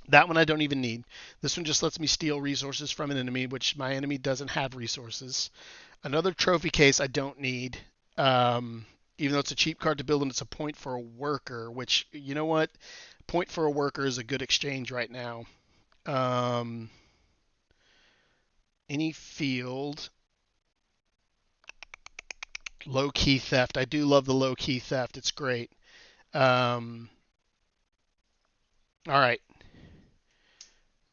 that one I don't even need. This one just lets me steal resources from an enemy, which my enemy doesn't have resources. Another trophy case I don't need. Even though it's a cheap card to build and it's a point for a worker, which, you know what? Point for a worker is a good exchange right now. Any field. Low-key theft. I do love the low-key theft. It's great. All right.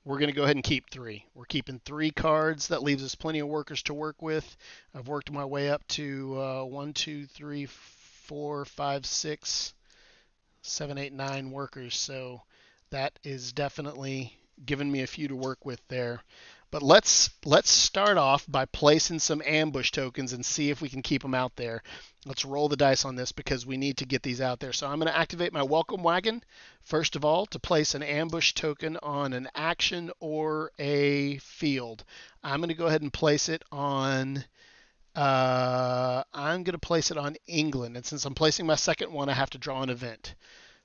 We're going to go ahead and keep 3. We're keeping 3 cards. That leaves us plenty of workers to work with. I've worked my way up to 1, 2, 3, 4, 5, 6, 7, 8, 9 workers. So that is definitely giving me a few to work with there. But let's start off by placing some ambush tokens and see if we can keep them out there. Let's roll the dice on this because we need to get these out there. So I'm going to activate my welcome wagon, first of all, to place an ambush token on an action or a field. I'm going to go ahead and place it on England. And since I'm placing my second one, I have to draw an event.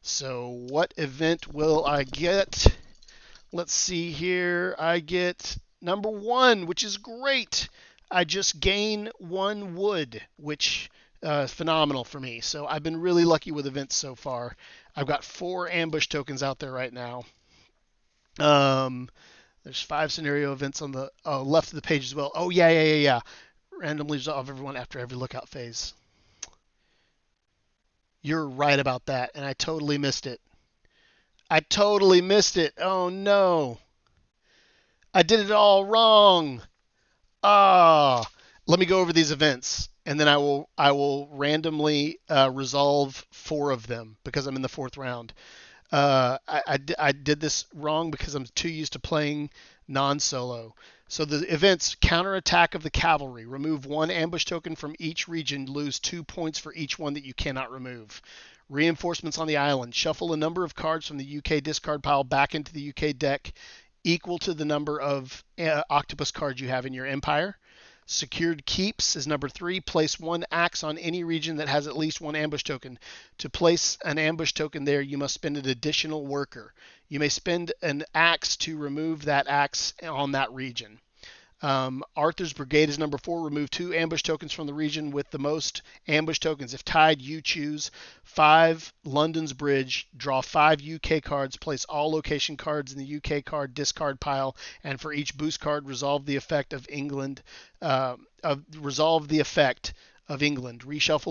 So what event will I get? Let's see here. I get number 1, which is great. I just gain 1 wood, which is phenomenal for me. So I've been really lucky with events so far. I've got 4 ambush tokens out there right now. There's 5 scenario events on the left of the page as well. Oh, yeah. Randomly resolve everyone after every lookout phase. You're right about that, and I totally missed it. Oh, no. I did it all wrong. Let me go over these events, and then I will randomly resolve 4 of them because I'm in the 4th round. I did this wrong because I'm too used to playing non-solo. So the events: counterattack of the cavalry. Remove 1 ambush token from each region. Lose 2 points for each one that you cannot remove. Reinforcements on the island. Shuffle a number of cards from the UK discard pile back into the UK deck equal to the number of octopus cards you have in your empire. Secured keeps is number 3. Place 1 axe on any region that has at least 1 ambush token. To place an ambush token there, you must spend an additional worker. You may spend an axe to remove that axe on that region. Arthur's Brigade is number 4. Remove 2 ambush tokens from the region with the most ambush tokens. If tied, you choose 5 London's Bridge. Draw 5 UK cards. Place all location cards in the UK card discard pile. And for each boost card, resolve the effect of England. Reshuffle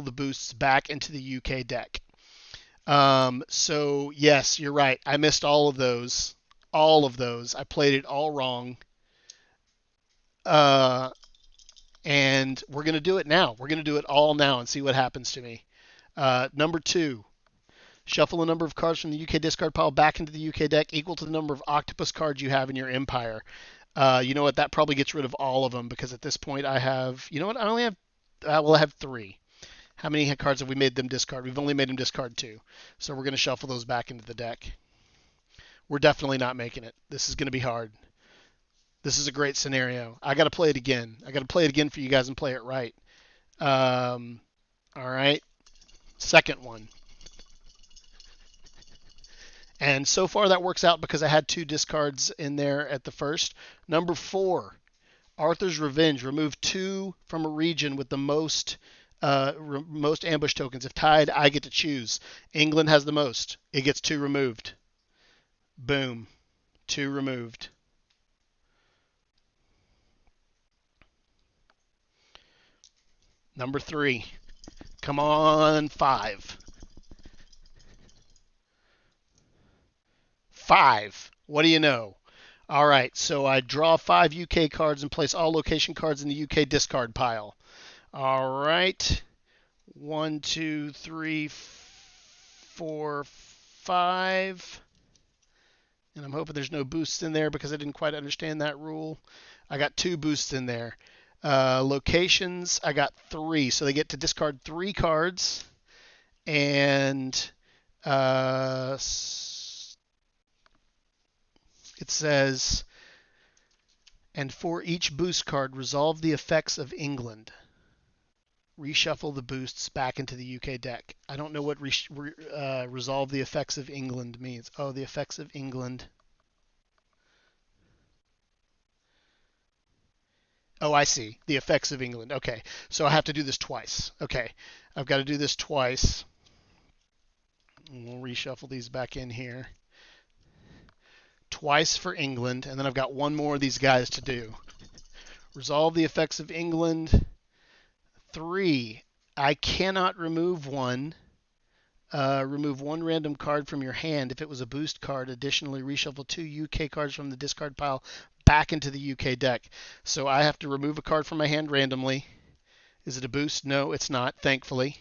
the boosts back into the UK deck. So yes, you're right. I missed all of those. I played it all wrong. And we're going to do it now. We're going to do it all now and see what happens to me. Number 2, shuffle a number of cards from the UK discard pile back into the UK deck equal to the number of octopus cards you have in your empire. You know what? That probably gets rid of all of them because at this point I have, you know what? I have 3. How many cards have we made them discard? We've only made them discard 2. So we're going to shuffle those back into the deck. We're definitely not making it. This is going to be hard. This is a great scenario. I got to play it again. I got to play it again for you guys and play it right. All right. Second one. And so far that works out because I had 2 discards in there at the first. Number 4, Arthur's Revenge. Remove 2 from a region with the most ambush tokens. If tied, I get to choose. England has the most. It gets 2 removed. Boom. 2 removed. Number 3. Come on, 5. 5. What do you know? All right, so I draw 5 UK cards and place all location cards in the UK discard pile. All right. 1, 2, 3, 4, 5. And I'm hoping there's no boosts in there because I didn't quite understand that rule. I got 2 boosts in there. Locations, I got 3. So they get to discard 3 cards. And it says, and for each boost card, resolve the effects of England. Reshuffle the boosts back into the UK deck. I don't know what resolve the effects of England means. Oh, the effects of England. Oh, I see. The effects of England. Okay. So I have to do this twice. Okay. I've got to do this twice. And we'll reshuffle these back in here. Twice for England. And then I've got 1 more of these guys to do. Resolve the effects of England. 3. I cannot remove 1. Remove 1 random card from your hand if it was a boost card. Additionally, reshuffle 2 UK cards from the discard pile back into the UK deck. So I have to remove a card from my hand randomly. Is it a boost? No, it's not, thankfully.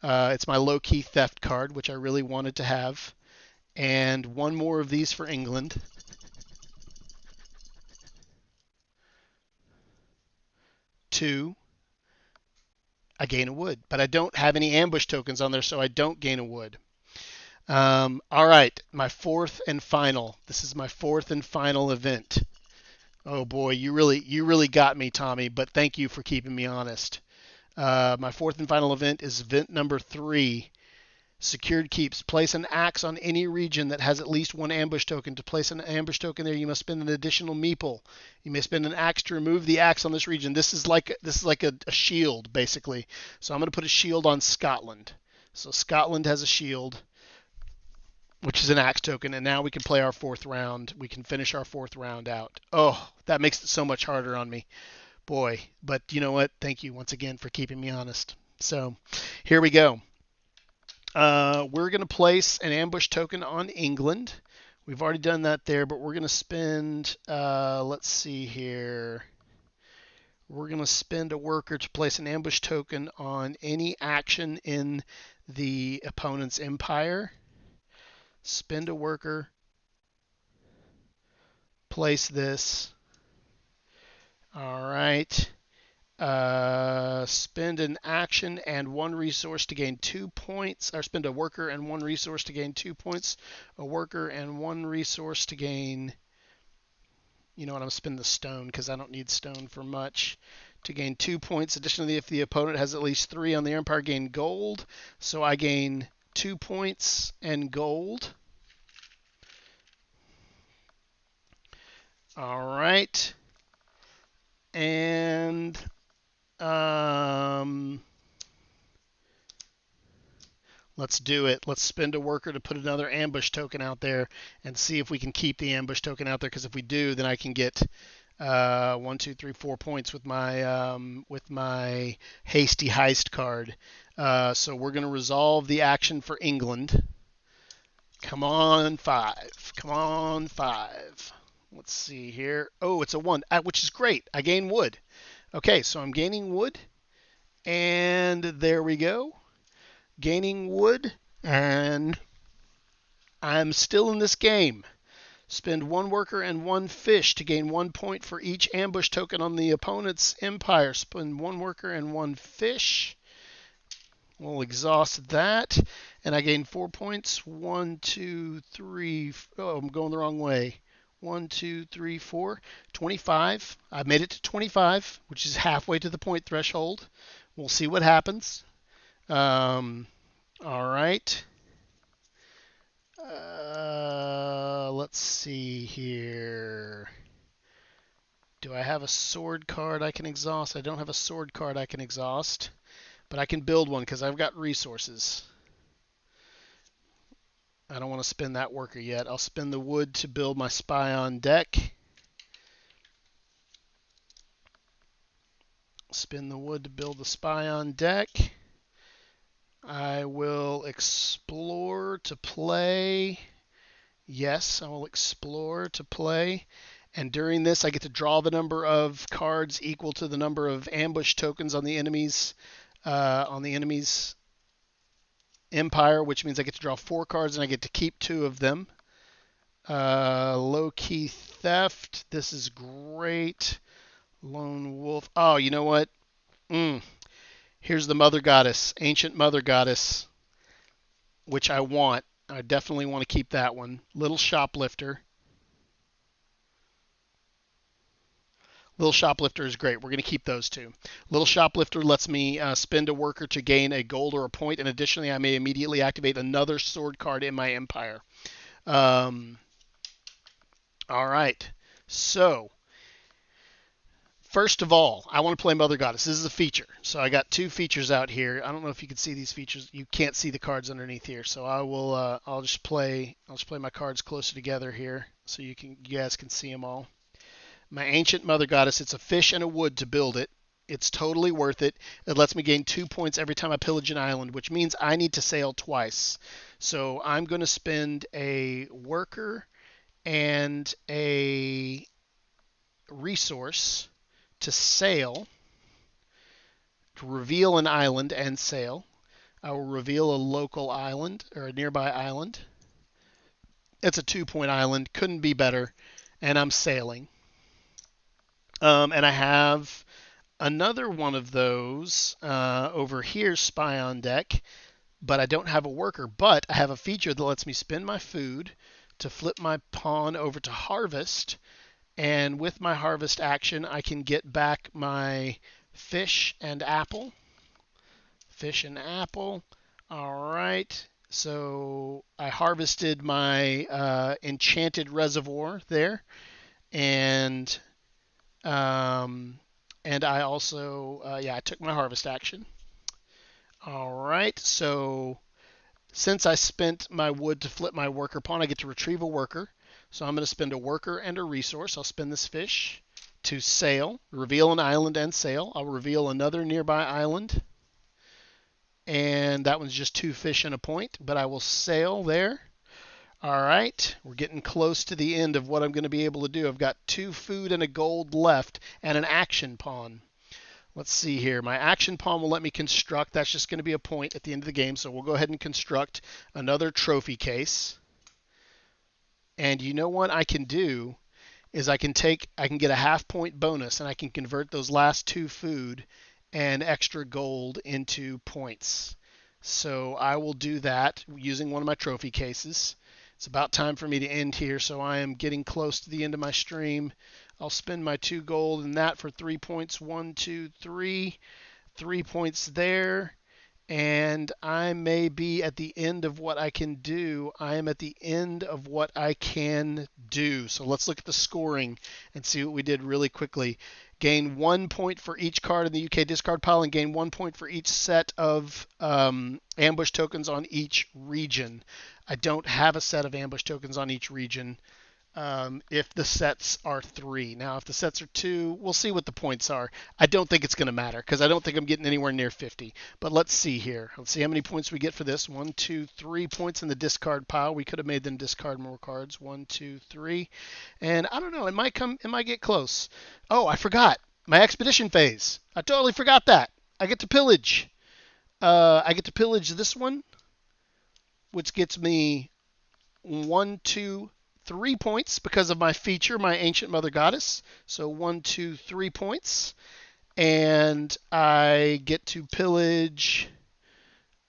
It's my low-key theft card, which I really wanted to have. And 1 more of these for England. 2, I gain a wood. But I don't have any ambush tokens on there, so I don't gain a wood. All right, my fourth and final. This is my fourth and final event. Oh boy, you really got me, Tommy. But thank you for keeping me honest. My fourth and final event is event number 3. Secured keeps. Place an axe on any region that has at least one ambush token. To place an ambush token there, you must spend an additional meeple. You may spend an axe to remove the axe on this region. This is like a shield, basically. So I'm going to put a shield on Scotland. So Scotland has a shield, which is an axe token, and now we can play our 4th round. We can finish our 4th round out. Oh, that makes it so much harder on me. Boy, but you know what? Thank you once again for keeping me honest. So here we go. We're going to place an ambush token on England. We've already done that there, but we're going to spend, let's see here. We're going to spend a worker to place an ambush token on any action in the opponent's empire. Spend a worker. Place this. All right. Spend an action and 1 resource to gain 2 points, or spend a worker and 1 resource to gain 2 points, a worker and 1 resource to gain, you know what, I'm going to spend the stone because I don't need stone for much, to gain 2 points. Additionally, if the opponent has at least 3 on the empire, gain gold, so I gain 2 points and gold. All right. And let's do it. Let's spend a worker to put another ambush token out there and see if we can keep the ambush token out there, because if we do, then I can get 1, 2, 3, 4 points with my hasty heist card. So we're going to resolve the action for England. Come on, 5. Come on, 5. Let's see here. Oh, it's a 1, which is great. I gain wood. Okay, so I'm gaining wood. And there we go. Gaining wood. And I'm still in this game. Spend 1 worker and 1 fish to gain 1 point for each ambush token on the opponent's empire. Spend 1 worker and 1 fish. We'll exhaust that. And I gain 4 points. 1, 2, 3. Oh, I'm going the wrong way. 1, 2, 3, 4. 25. I made it to 25, which is halfway to the point threshold. We'll see what happens. All right. Let's see here. Do I have a sword card I can exhaust? I don't have a sword card I can exhaust, but I can build one because I've got resources. I don't want to spend that worker yet. I'll spend the wood to build my spy on deck. Spin the wood to build the spy on deck. I will explore to play. Yes, I will explore to play. And during this, I get to draw the number of cards equal to the number of ambush tokens on the enemy's empire, which means I get to draw 4 cards and I get to keep 2 of them. Low-key theft. This is great. Lone wolf. Oh, you know what? Here's the mother goddess, ancient mother goddess, which I want. I definitely want to keep that one. Little shoplifter. Little shoplifter is great. We're going to keep those 2. Little shoplifter lets me spend a worker to gain a gold or a point, and additionally, I may immediately activate another sword card in my empire. All right. So, first of all, I want to play Mother Goddess. This is a feature. So I got 2 features out here. I don't know if you can see these features. You can't see the cards underneath here. So I will. I'll just play my cards closer together here, so you guys can see them all. My ancient Mother Goddess. It's a fish and a wood to build it. It's totally worth it. It lets me gain 2 points every time I pillage an island, which means I need to sail twice. So I'm going to spend a worker and a resource to sail, to reveal an island and sail. I will reveal a local island or a nearby island. It's a 2-point island, couldn't be better, and I'm sailing. And I have another one of those over here, Spy on Deck, but I don't have a worker. But I have a feature that lets me spend my food to flip my pawn over to harvest. And with my harvest action, I can get back my fish and apple. Fish and apple. All right. So I harvested my enchanted reservoir there, and I also I took my harvest action. All right. So since I spent my wood to flip my worker pawn, I get to retrieve a worker. So I'm going to spend a worker and a resource. I'll spend this fish to sail, reveal an island and sail. I'll reveal another nearby island. And that one's just 2 fish and a point, but I will sail there. All right, we're getting close to the end of what I'm going to be able to do. I've got 2 food and a gold left and an action pawn. Let's see here. My action pawn will let me construct. That's just going to be a point at the end of the game, so we'll go ahead and construct another trophy case. And you know what I can do is I can get a half point bonus, and I can convert those last 2 food and extra gold into points. So I will do that using one of my trophy cases. It's about time for me to end here, so I am getting close to the end of my stream. I'll spend my 2 gold in that for 3 points. 1, 2, 3. 3 points there. And I may be at the end of what I can do. I am at the end of what I can do. So let's look at the scoring and see what we did really quickly. Gain 1 point for each card in the UK discard pile, and gain 1 point for each set of ambush tokens on each region. I don't have a set of ambush tokens on each region if the sets are 3. Now, if the sets are 2, we'll see what the points are. I don't think it's going to matter because I don't think I'm getting anywhere near 50. But let's see here. Let's see how many points we get for this. 1, 2, 3 points in the discard pile. We could have made them discard more cards. 1, 2, 3. And I don't know. It might get close. Oh, I forgot. My expedition phase. I totally forgot that. I get to pillage. I get to pillage this one, which gets me 1, 2, 3 points because of my feature, my Ancient Mother Goddess. So 1, 2, 3 points. And I get to pillage,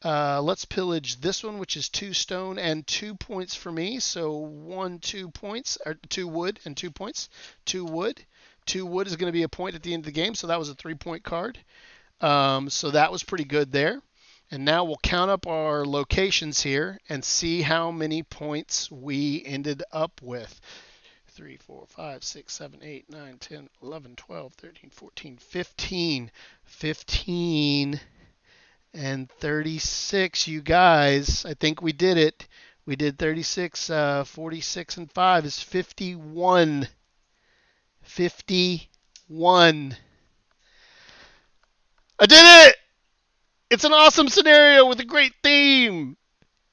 let's pillage this one, which is 2 stone and 2 points for me. So 1, 2 points, or 2 wood and 2 points. 2 wood. 2 wood is going to be a point at the end of the game, so that was a 3-point card. So that was pretty good there. And now we'll count up our locations here and see how many points we ended up with. 3, 4, 5, 6, 7, 8, 9, 10, 11, 12, 13, 14, 15. 15 and 36, you guys. I think we did it. We did 36, 46, and 5 is 51. 51. I did it! It's an awesome scenario with a great theme.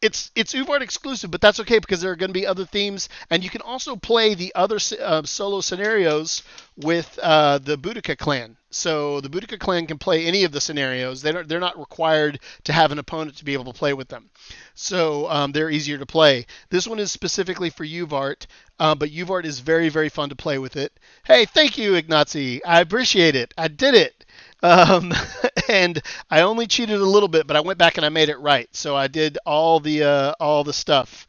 It's Uvart exclusive, but that's okay because there are going to be other themes, and you can also play the other solo scenarios with the Boudica clan. So the Boudica clan can play any of the scenarios. They're not required to have an opponent to be able to play with them. So they're easier to play. This one is specifically for Uvart, but Uvart is very, very fun to play with it. Hey, thank you, Ignazi. I appreciate it. I did it. And I only cheated a little bit, but I went back and I made it right. So I did all the stuff.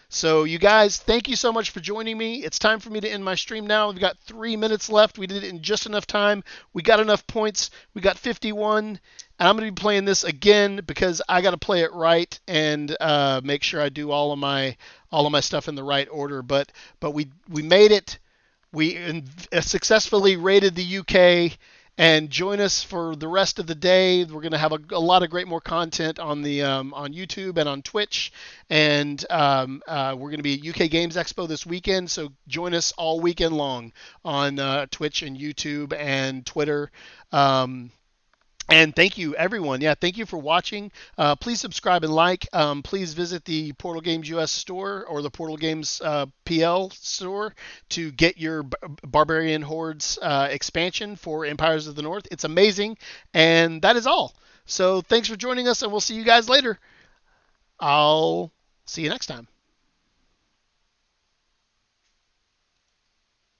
So you guys, thank you so much for joining me. It's time for me to end my stream now. We've got 3 minutes left. We did it in just enough time. We got enough points. We got 51. And I'm going to be playing this again because I got to play it right and make sure I do all of my stuff in the right order. But we made it. We successfully raided the UK. And join us for the rest of the day. We're going to have a lot of great more content on the on YouTube and on Twitch. And we're going to be at UK Games Expo this weekend. So join us all weekend long on Twitch and YouTube and Twitter. And thank you, everyone. Yeah, thank you for watching. Please subscribe and like. Please visit the Portal Games US store or the Portal Games PL store to get your Barbarian Hordes expansion for Empires of the North. It's amazing. And that is all. So thanks for joining us, and we'll see you guys later. I'll see you next time.